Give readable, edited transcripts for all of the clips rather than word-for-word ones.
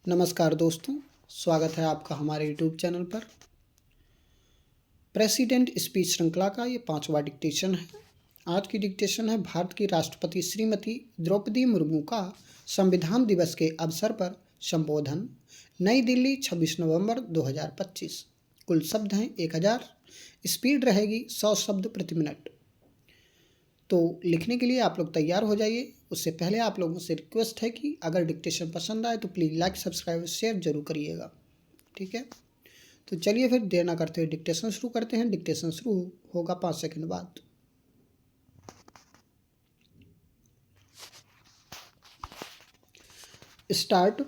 नमस्कार दोस्तों, स्वागत है आपका हमारे यूट्यूब चैनल पर। प्रेसिडेंट स्पीच श्रृंखला का ये 5वां डिक्टेशन है। आज की डिक्टेशन है भारत की राष्ट्रपति श्रीमती द्रौपदी मुर्मू का संविधान दिवस के अवसर पर संबोधन, नई दिल्ली 26 नवंबर 2025। कुल शब्द हैं 1000। स्पीड रहेगी 100 शब्द प्रति मिनट। तो लिखने के लिए आप लोग तैयार हो जाइए। उससे पहले आप लोगों से रिक्वेस्ट है कि अगर डिक्टेशन पसंद आए तो प्लीज़ लाइक, सब्सक्राइब, शेयर जरूर करिएगा। ठीक है, तो चलिए फिर देर ना करते हुए डिक्टेशन शुरू करते हैं। डिक्टेशन शुरू होगा 5 सेकंड बाद। स्टार्ट।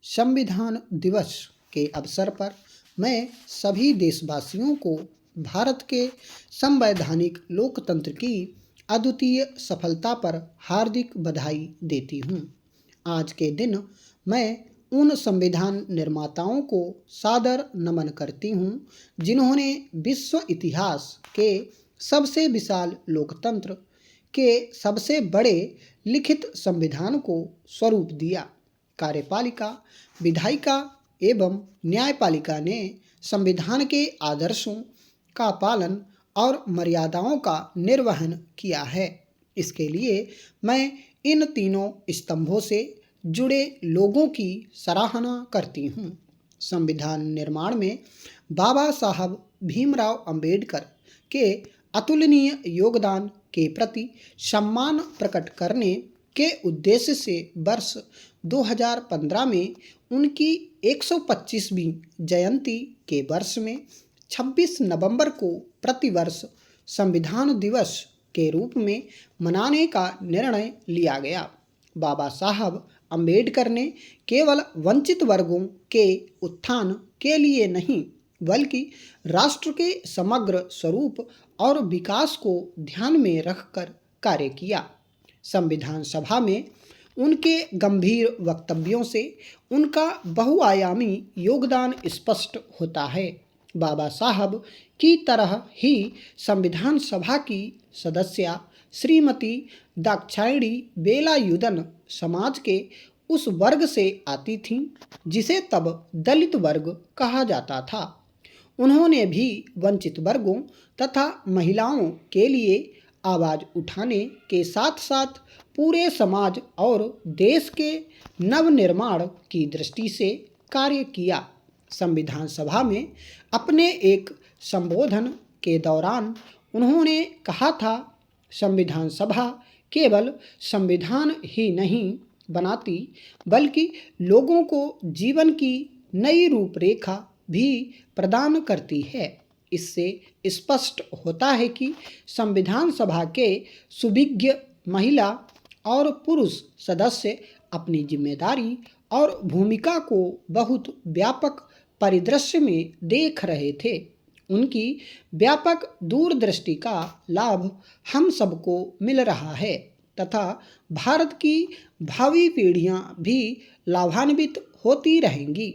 संविधान दिवस के अवसर पर मैं सभी देशवासियों को भारत के संवैधानिक लोकतंत्र की अद्वितीय सफलता पर हार्दिक बधाई देती हूँ। आज के दिन मैं उन संविधान निर्माताओं को सादर नमन करती हूँ जिन्होंने विश्व इतिहास के सबसे विशाल लोकतंत्र के सबसे बड़े लिखित संविधान को स्वरूप दिया। कार्यपालिका, विधायिका एवं न्यायपालिका ने संविधान के आदर्शों का पालन और मर्यादाओं का निर्वहन किया है। इसके लिए मैं इन तीनों स्तंभों से जुड़े लोगों की सराहना करती हूँ। संविधान निर्माण में बाबा साहब भीमराव अंबेडकर के अतुलनीय योगदान के प्रति सम्मान प्रकट करने के उद्देश्य से वर्ष 2015 में उनकी 125वीं जयंती के वर्ष में 26 नवंबर को प्रतिवर्ष संविधान दिवस के रूप में मनाने का निर्णय लिया गया। बाबा साहब अंबेडकर ने केवल वंचित वर्गों के उत्थान के लिए नहीं बल्कि राष्ट्र के समग्र स्वरूप और विकास को ध्यान में रखकर कार्य किया। संविधान सभा में उनके गंभीर वक्तव्यों से उनका बहुआयामी योगदान स्पष्ट होता है। बाबा साहब की तरह ही संविधान सभा की सदस्या श्रीमती दाक्षायणी वेलायुधन समाज के उस वर्ग से आती थीं जिसे तब दलित वर्ग कहा जाता था। उन्होंने भी वंचित वर्गों तथा महिलाओं के लिए आवाज़ उठाने के साथ साथ पूरे समाज और देश के नवनिर्माण की दृष्टि से कार्य किया। संविधान सभा में अपने एक संबोधन के दौरान उन्होंने कहा था, संविधान सभा केवल संविधान ही नहीं बनाती बल्कि लोगों को जीवन की नई रूपरेखा भी प्रदान करती है। इससे स्पष्ट होता है कि संविधान सभा के सुविज्ञ महिला और पुरुष सदस्य अपनी जिम्मेदारी और भूमिका को बहुत व्यापक परिदृश्य में देख रहे थे। उनकी व्यापक दूरदृष्टि का लाभ हम सबको मिल रहा है तथा भारत की भावी पीढ़ियां भी लाभान्वित होती रहेंगी।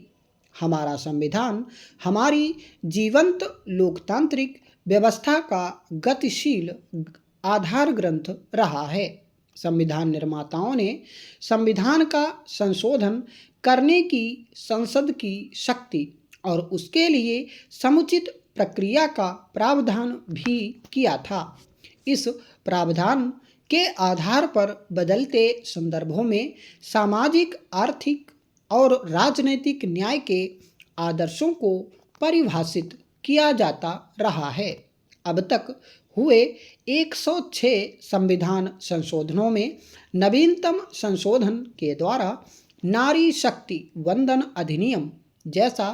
हमारा संविधान हमारी जीवंत लोकतांत्रिक व्यवस्था का गतिशील आधार ग्रंथ रहा है। संविधान निर्माताओं ने संविधान का संशोधन करने की संसद की शक्ति और उसके लिए समुचित प्रक्रिया का प्रावधान भी किया था। इस प्रावधान के आधार पर बदलते संदर्भों में सामाजिक, आर्थिक और राजनीतिक न्याय के आदर्शों को परिभाषित किया जाता रहा है। अब तक हुए 106 संविधान संशोधनों में नवीनतम संशोधन के द्वारा नारी शक्ति वंदन अधिनियम जैसा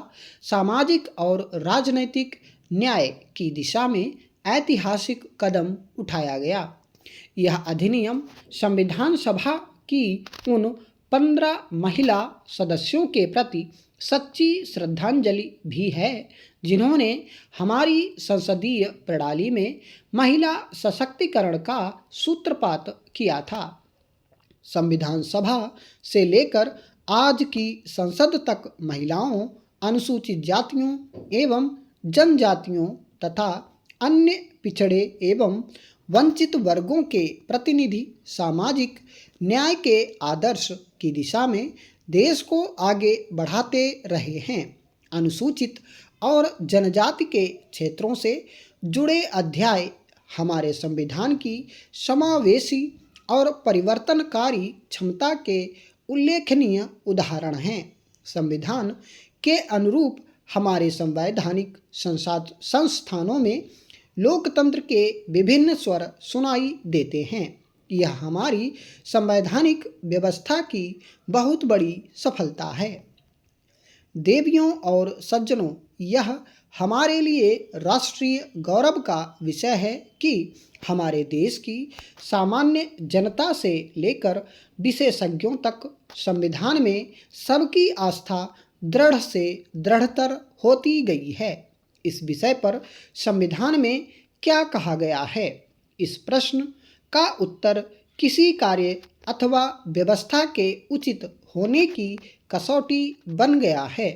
सामाजिक और राजनीतिक न्याय की दिशा में ऐतिहासिक कदम उठाया गया। यह अधिनियम संविधान सभा की उन 15 महिला सदस्यों के प्रति सच्ची श्रद्धांजलि भी है जिन्होंने हमारी संसदीय प्रणाली में महिला सशक्तिकरण का सूत्रपात किया था। संविधान सभा से लेकर आज की संसद तक महिलाओं, अनुसूचित जातियों एवं जनजातियों तथा अन्य पिछड़े एवं वंचित वर्गों के प्रतिनिधि सामाजिक न्याय के आदर्श की दिशा में देश को आगे बढ़ाते रहे हैं। अनुसूचित और जनजाति के क्षेत्रों से जुड़े अध्याय हमारे संविधान की समावेशी और परिवर्तनकारी क्षमता के उल्लेखनीय उदाहरण हैं। संविधान के अनुरूप हमारे संवैधानिक संस्थानों में लोकतंत्र के विभिन्न स्वर सुनाई देते हैं। यह हमारी संवैधानिक व्यवस्था की बहुत बड़ी सफलता है। देवियों और सज्जनों, यह हमारे लिए राष्ट्रीय गौरव का विषय है कि हमारे देश की सामान्य जनता से लेकर विशेषज्ञों तक संविधान में सबकी आस्था दृढ़ से दृढ़तर होती गई है। इस विषय पर संविधान में क्या कहा गया है, इस प्रश्न का उत्तर किसी कार्य अथवा व्यवस्था के उचित होने की कसौटी बन गया है।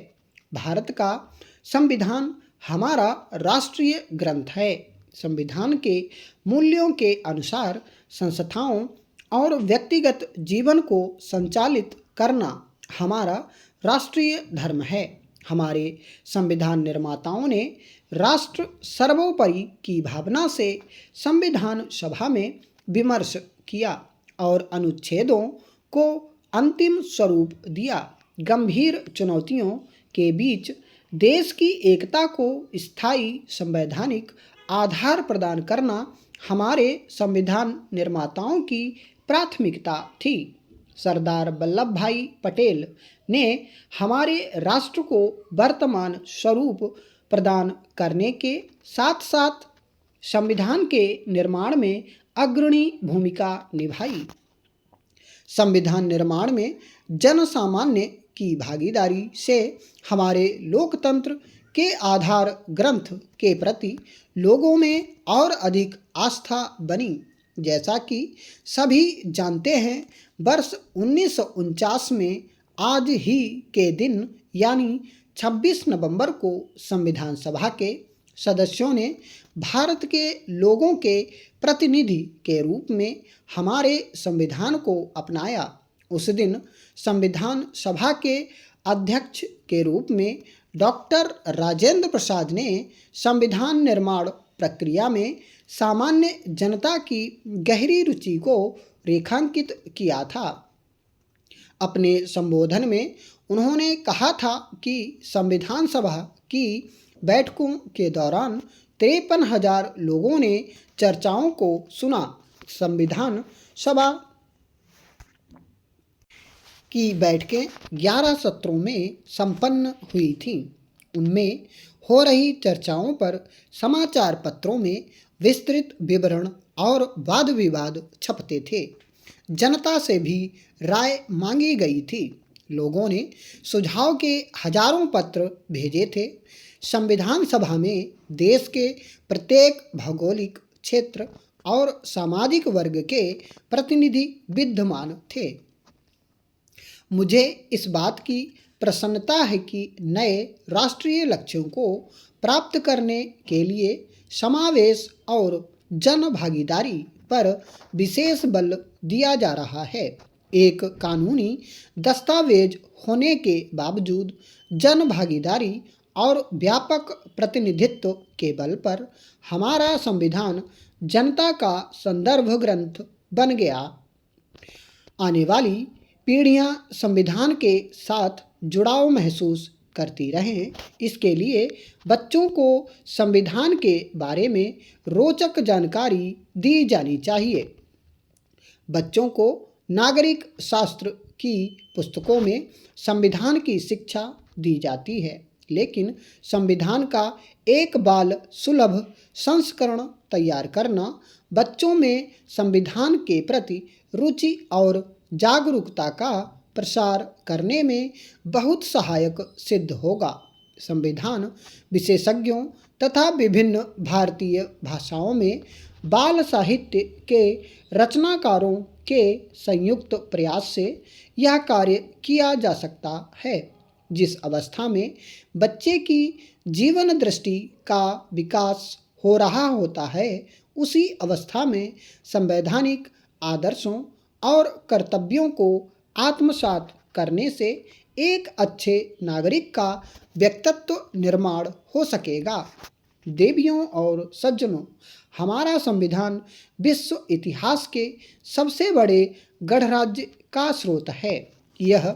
भारत का संविधान हमारा राष्ट्रीय ग्रंथ है। संविधान के मूल्यों के अनुसार संस्थाओं और व्यक्तिगत जीवन को संचालित करना हमारा राष्ट्रीय धर्म है। हमारे संविधान निर्माताओं ने राष्ट्र सर्वोपरि की भावना से संविधान सभा में विमर्श किया और अनुच्छेदों को अंतिम स्वरूप दिया। गंभीर चुनौतियों के बीच देश की एकता को स्थायी संवैधानिक आधार प्रदान करना हमारे संविधान निर्माताओं की प्राथमिकता थी। सरदार वल्लभ भाई पटेल ने हमारे राष्ट्र को वर्तमान स्वरूप प्रदान करने के साथ साथ संविधान के निर्माण में अग्रणी भूमिका निभाई। संविधान निर्माण में जन सामान्य की भागीदारी से हमारे लोकतंत्र के आधार ग्रंथ के प्रति लोगों में और अधिक आस्था बनी। जैसा कि सभी जानते हैं, वर्ष 1949 में आज ही के दिन यानी 26 नवंबर को संविधान सभा के सदस्यों ने भारत के लोगों के प्रतिनिधि के रूप में हमारे संविधान को अपनाया। उस दिन संविधान सभा के अध्यक्ष के रूप में डॉक्टर राजेंद्र प्रसाद ने संविधान निर्माण प्रक्रिया में सामान्य जनता की गहरी रुचि को रेखांकित किया था। अपने संबोधन में उन्होंने कहा था कि संविधान सभा की बैठकों के दौरान 53,000 लोगों ने चर्चाओं को सुना। संविधान सभा की बैठकें 11 सत्रों में संपन्न हुई थीं। उनमें हो रही चर्चाओं पर समाचार पत्रों में विस्तृत विवरण और वाद विवाद छपते थे। जनता से भी राय मांगी गई थी। लोगों ने सुझाव के हजारों पत्र भेजे थे। संविधान सभा में देश के प्रत्येक भौगोलिक क्षेत्र और सामाजिक वर्ग के प्रतिनिधि विद्यमान थे। मुझे इस बात की प्रसन्नता है कि नए राष्ट्रीय लक्ष्यों को प्राप्त करने के लिए समावेश और जन भागीदारी पर विशेष बल दिया जा रहा है। एक कानूनी दस्तावेज होने के बावजूद जन भागीदारी और व्यापक प्रतिनिधित्व के बल पर हमारा संविधान जनता का संदर्भ ग्रंथ बन गया। आने वाली पीढ़ियां संविधान के साथ जुड़ाव महसूस करती रहें, इसके लिए बच्चों को संविधान के बारे में रोचक जानकारी दी जानी चाहिए। बच्चों को नागरिक शास्त्र की पुस्तकों में संविधान की शिक्षा दी जाती है, लेकिन संविधान का एक बाल सुलभ संस्करण तैयार करना बच्चों में संविधान के प्रति रुचि और जागरूकता का प्रसार करने में बहुत सहायक सिद्ध होगा। संविधान विशेषज्ञों तथा विभिन्न भारतीय भाषाओं में बाल साहित्य के रचनाकारों के संयुक्त प्रयास से यह कार्य किया जा सकता है। जिस अवस्था में बच्चे की जीवन दृष्टि का विकास हो रहा होता है, उसी अवस्था में संवैधानिक आदर्शों और कर्तव्यों को आत्मसात करने से एक अच्छे नागरिक का व्यक्तित्व निर्माण हो सकेगा। देवियों और सज्जनों, हमारा संविधान विश्व इतिहास के सबसे बड़े गणराज्य का स्रोत है। यह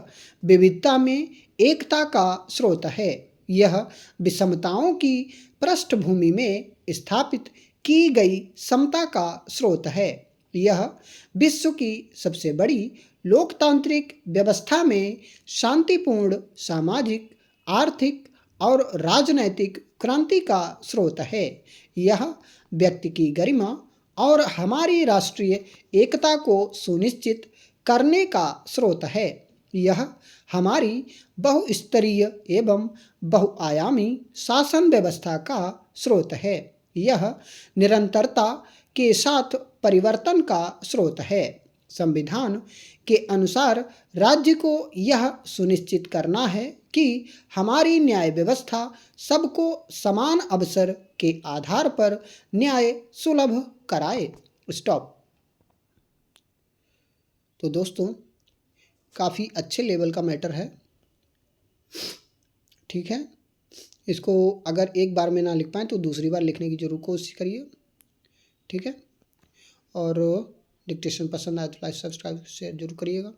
विविधता में एकता का स्रोत है। यह विषमताओं की पृष्ठभूमि में स्थापित की गई समता का स्रोत है। यह विश्व की सबसे बड़ी लोकतांत्रिक व्यवस्था में शांतिपूर्ण सामाजिक, आर्थिक और राजनैतिक क्रांति का स्रोत है। यह व्यक्ति की गरिमा और हमारी राष्ट्रीय एकता को सुनिश्चित करने का स्रोत है। यह हमारी बहुस्तरीय एवं बहुआयामी शासन व्यवस्था का स्रोत है। यह निरंतरता के साथ परिवर्तन का स्रोत है। संविधान के अनुसार राज्य को यह सुनिश्चित करना है कि हमारी न्याय व्यवस्था सबको समान अवसर के आधार पर न्याय सुलभ कराए। स्टॉप। तो दोस्तों, काफ़ी अच्छे लेवल का मैटर है, ठीक है। इसको अगर एक बार में ना लिख पाएँ तो दूसरी बार लिखने की जरूर कोशिश करिए, ठीक है। और डिक्टेशन पसंद आए तो लाइक, सब्सक्राइब, शेयर जरूर करिएगा।